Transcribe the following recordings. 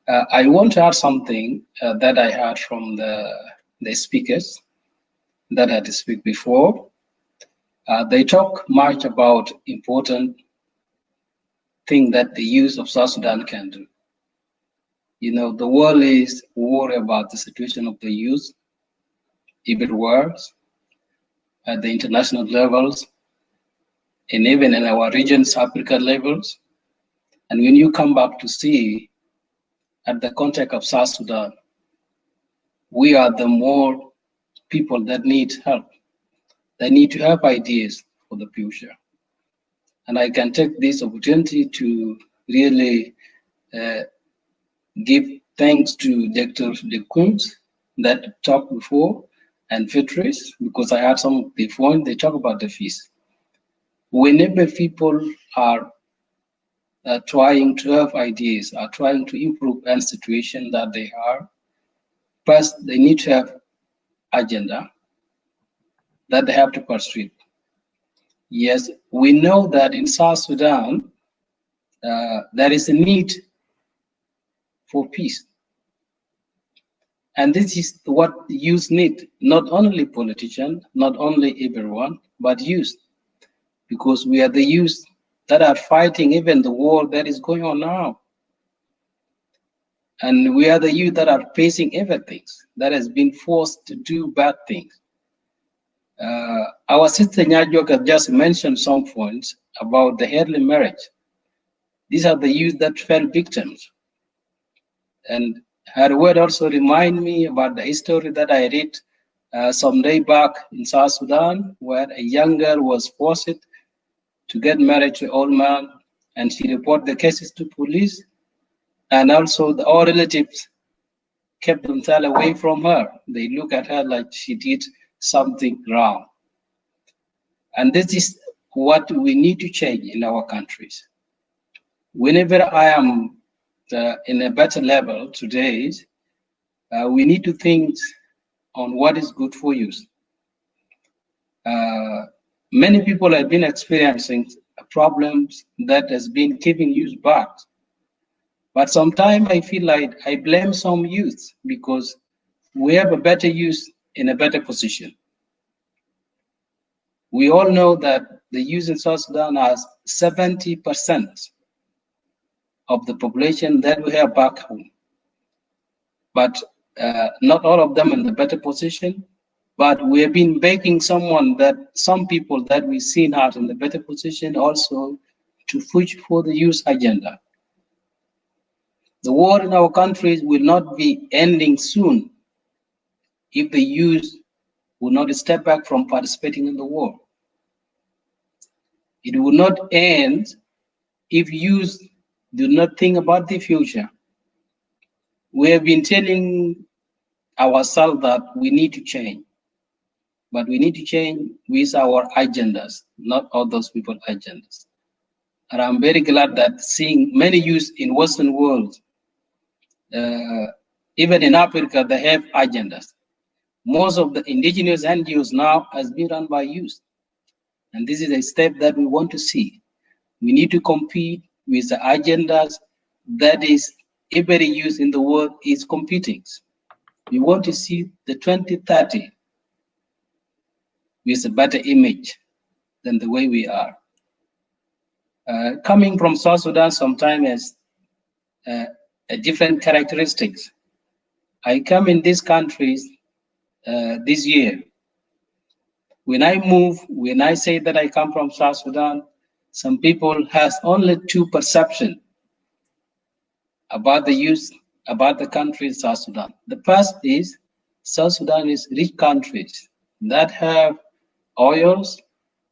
I want to add something that I heard from the speakers that had to speak before. They talk much about important thing that the youth of South Sudan can do. You know, the world is worried about the situation of the youth everywhere, at the international levels, and even in our regions, Africa levels. And when you come back to see at the context of South Sudan, we are the more people that need help. They need to have ideas for the future. And I can take this opportunity to really give thanks to Dr. De Kunt that talked before and Fitris, because I had some before, they talk about the fees. Whenever people are trying to have ideas, are trying to improve any situation that they are, first they need to have agenda that they have to pursue. Yes, we know that in South Sudan, there is a need for peace. And this is what youth need, not only politicians, not only everyone, but youth. Because we are the youth that are fighting even the war that is going on now. And we are the youth that are facing everything that has been forced to do bad things. Our sister Nyajoka just mentioned some points about the early marriage. These are the youth that fell victims. And her word also remind me about the history that I read some day back in South Sudan, where a young girl was forced to get married to an old man, and she reported the cases to police, and also all relatives kept themselves away from her. They look at her like she did something wrong. And this is what we need to change in our countries. Whenever I am in a better level today, we need to think on what is good for youth. Many people have been experiencing problems that has been keeping youth back. But sometimes I feel like I blame some youth because we have a better youth in a better position. We all know that the youth in South Sudan has 70% of the population that we have back home. But not all of them in the better position. But we have been begging some people that we've seen out in the better position also to push for the youth agenda. The war in our countries will not be ending soon if the youth will not step back from participating in the war. It will not end if youth do not think about the future. We have been telling ourselves that we need to change, but we need to change with our agendas, not all those people's agendas. And I'm very glad that seeing many youth in Western world, even in Africa, they have agendas. Most of the indigenous NGOs now has been run by youth. And this is a step that we want to see. We need to compete with the agendas that is every youth in the world is competing. We want to see the 2030 with a better image than the way we are. Coming from South Sudan sometimes has a different characteristics. I come in these countries this year. When I say that I come from South Sudan, some people has only two perceptions about the youth, about the country South Sudan. The first is South Sudan is rich countries that have oils,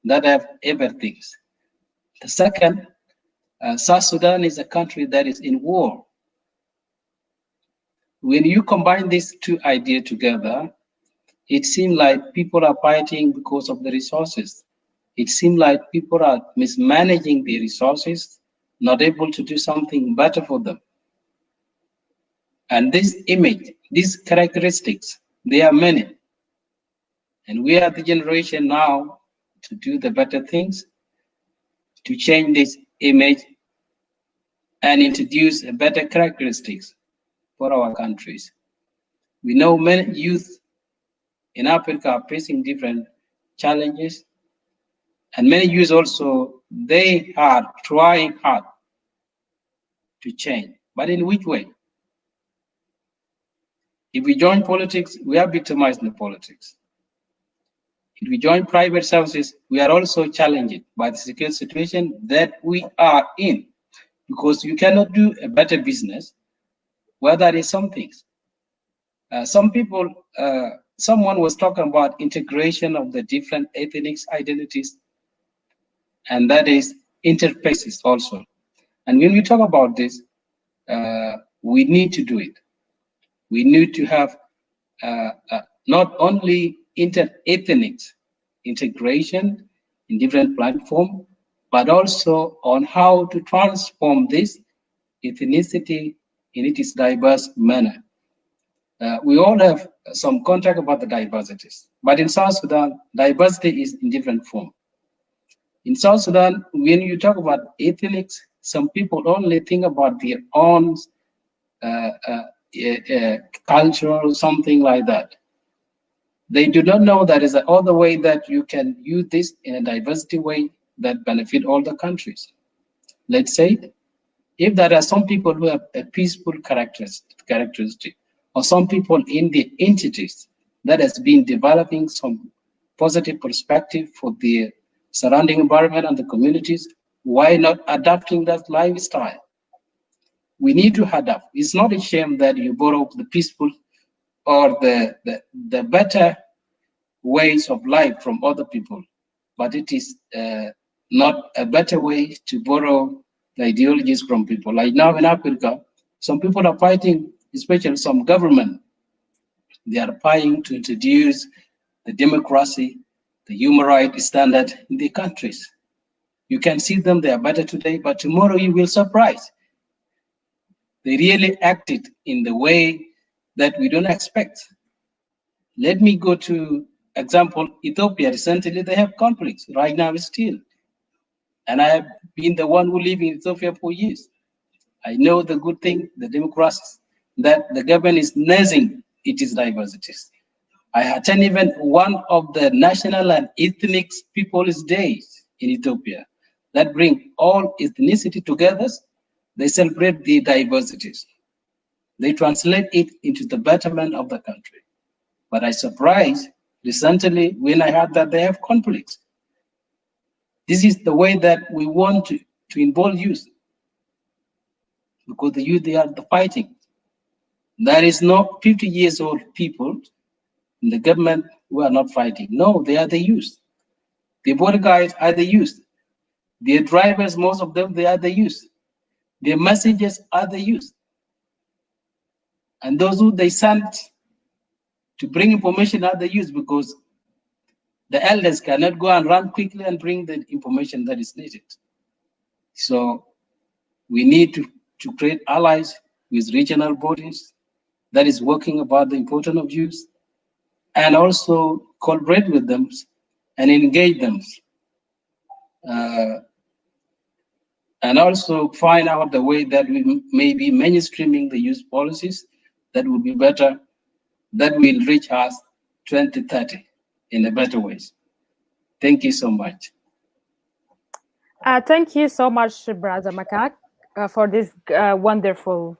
that have everything. The second, South Sudan is a country that is in war. When you combine these two ideas together, it seems like people are fighting because of the resources. It seems like people are mismanaging the resources, not able to do something better for them. And this image, these characteristics, they are many. And we are the generation now to do the better things, to change this image and introduce a better characteristics. for our countries. We know many youth in Africa are facing different challenges, and many youth also, they are trying hard to change. But in which way? If we join politics, we are victimized in the politics. If we join private services, we are also challenged by the security situation that we are in, because you cannot do a better business where there is some things. Some people, someone was talking about integration of the different ethnic identities, and that is interfaces also. And when we talk about this, we need to do it. We need to have not only inter-ethnic integration in different platforms, but also on how to transform this ethnicity in its diverse manner. We all have some contact about the diversities, but in South Sudan, diversity is in different form. In South Sudan, when you talk about ethnics, some people only think about their own culture or something like that. They do not know that is another way that you can use this in a diversity way that benefit all the countries. Let's say, if there are some people who have a peaceful characteristic, or some people in the entities that has been developing some positive perspective for the surrounding environment and the communities, why not adapting that lifestyle? We need to adapt. It's not a shame that you borrow the peaceful or the better ways of life from other people, but it is not a better way to borrow the ideologies from people. Like now in Africa, some people are fighting, especially some government, they are fighting to introduce the democracy, the human rights standard in the countries. You can see them, they are better today, but tomorrow you will surprise. They really acted in the way that we don't expect. Let me go to example, Ethiopia. Recently, they have conflicts right now still. And I have been the one who live in Ethiopia for years. I know the good thing, the democracy, that the government is nursing its diversities. I attend even one of the national and ethnic people's days in Ethiopia that bring all ethnicity together. They celebrate the diversities. They translate it into the betterment of the country. But I surprised recently when I heard that they have conflicts. This is the way that we want to involve youth, because the youth, they are the fighting. There is no 50 years old people in the government who are not fighting. No, they are the youth. The bodyguards are the youth. Their drivers, most of them, they are the youth. Their messengers are the youth. And those who they sent to bring information are the youth, because the elders cannot go and run quickly and bring the information that is needed. So we need to create allies with regional bodies that is working about the importance of youth, and also collaborate with them and engage them. And also find out the way that we may be mainstreaming the youth policies that will be better, that will reach us 2030 in a better ways. Thank you so much. Thank you so much, Brother Makak, for this wonderful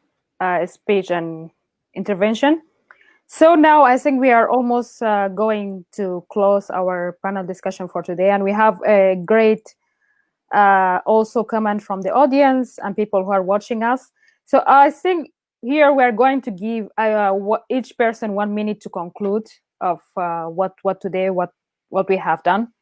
speech and intervention. So now I think we are almost going to close our panel discussion for today, and we have a great also comment from the audience and people who are watching us. So I think here we are going to give each person 1 minute to conclude of what we have done.